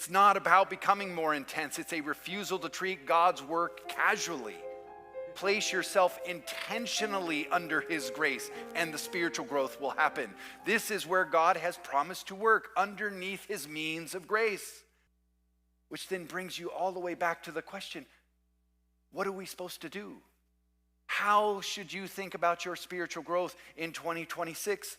It's not about becoming more intense. It's a refusal to treat God's work casually. Place yourself intentionally under his grace, and the spiritual growth will happen. This is where God has promised to work, underneath his means of grace. Which then brings you all the way back to the question, what are we supposed to do? How should you think about your spiritual growth in 2026?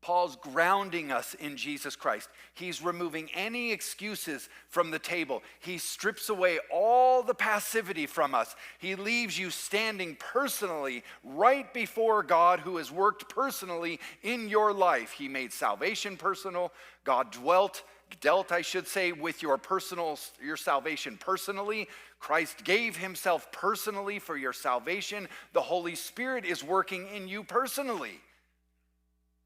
Paul's grounding us in Jesus Christ. He's removing any excuses from the table. He strips away all the passivity from us. He leaves you standing personally right before God, who has worked personally in your life. He made salvation personal. God dealt with your salvation personally. Christ gave himself personally for your salvation. The Holy Spirit is working in you personally.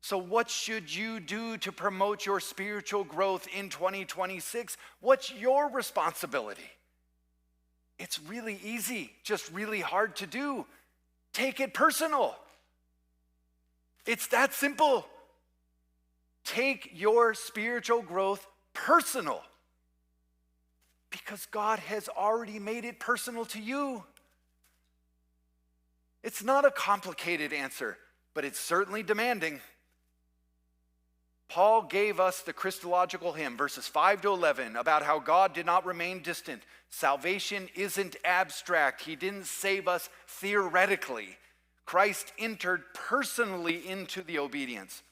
So what should you do to promote your spiritual growth in 2026? What's your responsibility? It's really easy, just really hard to do. Take it personal. It's that simple. Take your spiritual growth personal, because God has already made it personal to you. It's not a complicated answer, but it's certainly demanding. Paul gave us the Christological hymn, verses 5 to 11, about how God did not remain distant. Salvation isn't abstract. He didn't save us theoretically. Christ entered personally into the obedience,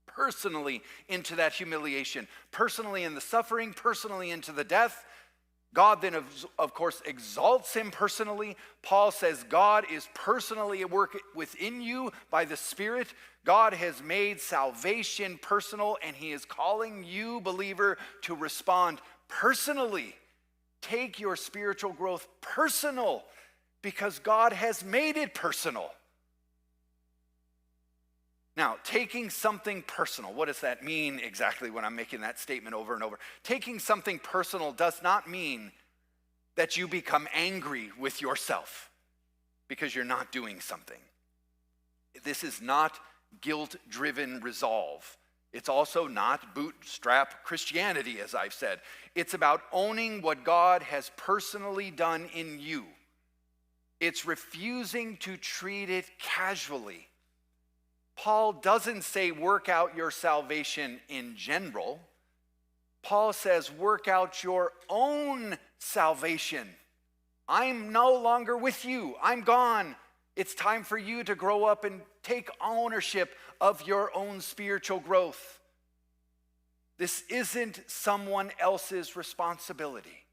personally into that humiliation, personally in the suffering, personally into the death. God then, of course, exalts him personally. Paul says God is personally at work within you by the Spirit. God has made salvation personal, and he is calling you, believer, to respond personally. Take your spiritual growth personal, because God has made it personal. Now, taking something personal, what does that mean exactly when I'm making that statement over and over? Taking something personal does not mean that you become angry with yourself because you're not doing something. This is not guilt-driven resolve. It's also not bootstrap Christianity, as I've said. It's about owning what God has personally done in you. It's refusing to treat it casually. Paul doesn't say work out your salvation in general. Paul says work out your own salvation. I'm no longer with you. I'm gone. It's time for you to grow up and take ownership of your own spiritual growth. This isn't someone else's responsibility.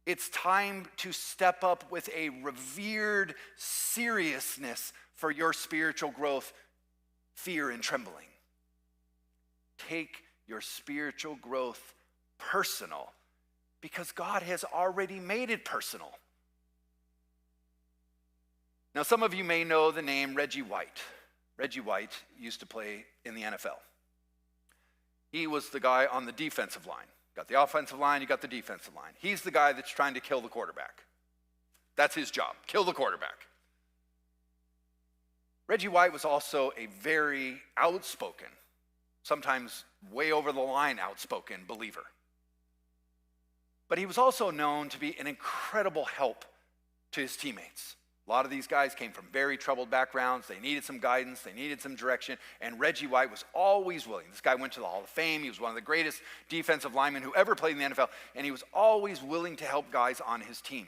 It's time to step up with a revered seriousness for your spiritual growth, fear and trembling. Take your spiritual growth personal, because God has already made it personal. Now, some of you may know the name Reggie White. Reggie White used to play in the NFL. He was the guy on the defensive line. Got the offensive line, you got the defensive line. He's the guy that's trying to kill the quarterback. That's his job, kill the quarterback. Reggie White was also a very outspoken, sometimes way over the line outspoken believer. But he was also known to be an incredible help to his teammates. A lot of these guys came from very troubled backgrounds. They needed some guidance. They needed some direction. And Reggie White was always willing. This guy went to the Hall of Fame. He was one of the greatest defensive linemen who ever played in the NFL. And he was always willing to help guys on his team.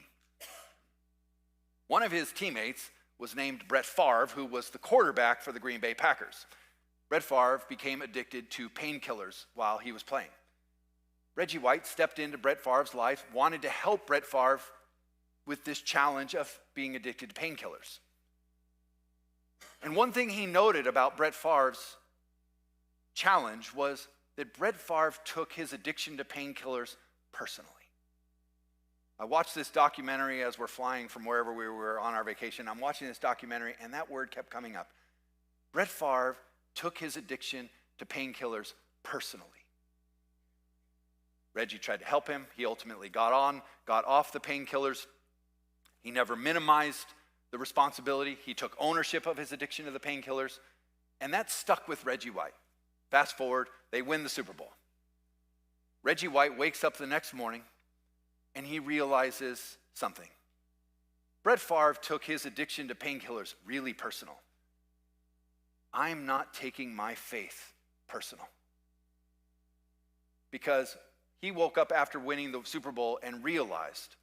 One of his teammates was named Brett Favre, who was the quarterback for the Green Bay Packers. Brett Favre became addicted to painkillers while he was playing. Reggie White stepped into Brett Favre's life, wanted to help Brett Favre with this challenge of being addicted to painkillers. And one thing he noted about Brett Favre's challenge was that Brett Favre took his addiction to painkillers personally. I watched this documentary as we're flying from wherever we were on our vacation. I'm watching this documentary, and that word kept coming up. Brett Favre took his addiction to painkillers personally. Reggie tried to help him. He ultimately got off the painkillers. He never minimized the responsibility. He took ownership of his addiction to the painkillers, and that stuck with Reggie White. Fast forward, they win the Super Bowl. Reggie White wakes up the next morning and he realizes something. Brett Favre took his addiction to painkillers really personal. I'm not taking my faith personal. Because he woke up after winning the Super Bowl and realized,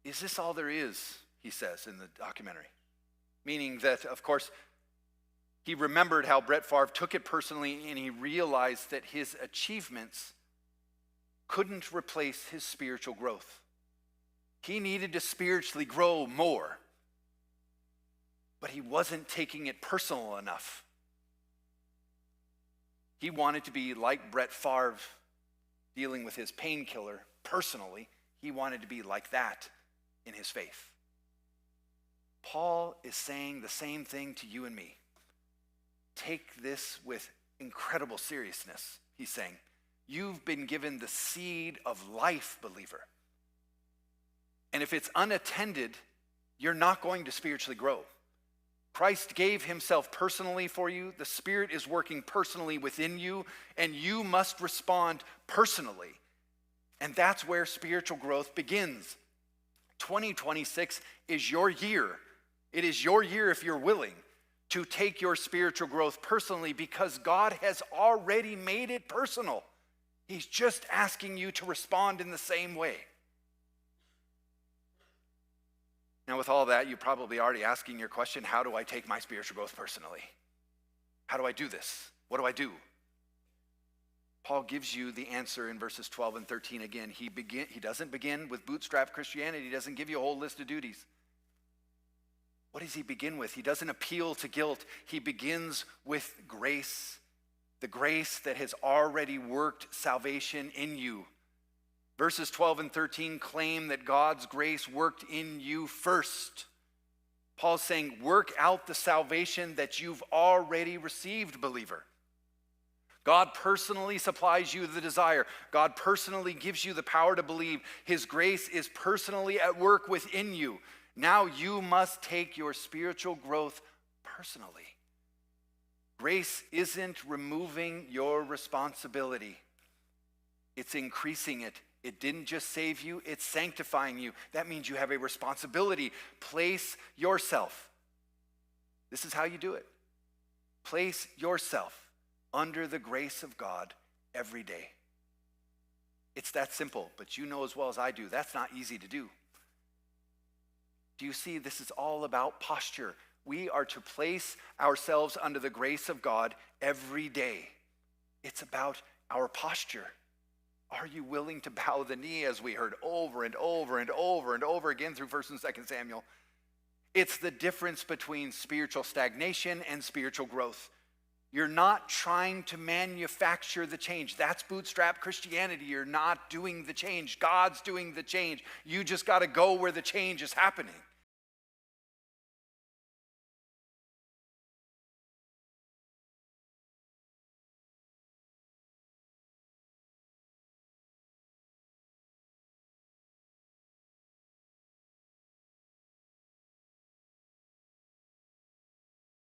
is this all there is, he says in the documentary. Meaning that, of course, he remembered how Brett Favre took it personally, and he realized that his achievements couldn't replace his spiritual growth. He needed to spiritually grow more, but he wasn't taking it personal enough. He wanted to be like Brett Favre dealing with his painkiller personally. He wanted to be like that in his faith. Paul is saying the same thing to you and me. Take this with incredible seriousness, he's saying. You've been given the seed of life, believer. And if it's unattended, you're not going to spiritually grow. Christ gave himself personally for you. The Spirit is working personally within you, and you must respond personally. And that's where spiritual growth begins. 2026 is your year. It is your year if you're willing to take your spiritual growth personally, because God has already made it personal. He's just asking you to respond in the same way. Now, with all that, you're probably already asking your question, how do I take my spiritual growth personally? How do I do this? What do I do? Paul gives you the answer in verses 12 and 13 again. He doesn't begin with bootstrap Christianity. He doesn't give you a whole list of duties. What does he begin with? He doesn't appeal to guilt. He begins with grace, the grace that has already worked salvation in you. Verses 12 and 13 claim that God's grace worked in you first. Paul's saying, work out the salvation that you've already received, believer. God personally supplies you the desire. God personally gives you the power to believe. His grace is personally at work within you. Now you must take your spiritual growth personally. Grace isn't removing your responsibility. It's increasing it. It didn't just save you, it's sanctifying you. That means you have a responsibility. Place yourself. This is how you do it. Place yourself under the grace of God every day. It's that simple, but you know as well as I do, that's not easy to do. Do you see, this is all about posture. We are to place ourselves under the grace of God every day. It's about our posture. Are you willing to bow the knee, as we heard over and over and over and over again through 1 and 2 Samuel? It's the difference between spiritual stagnation and spiritual growth. You're not trying to manufacture the change. That's bootstrap Christianity. You're not doing the change. God's doing the change. You just got to go where the change is happening.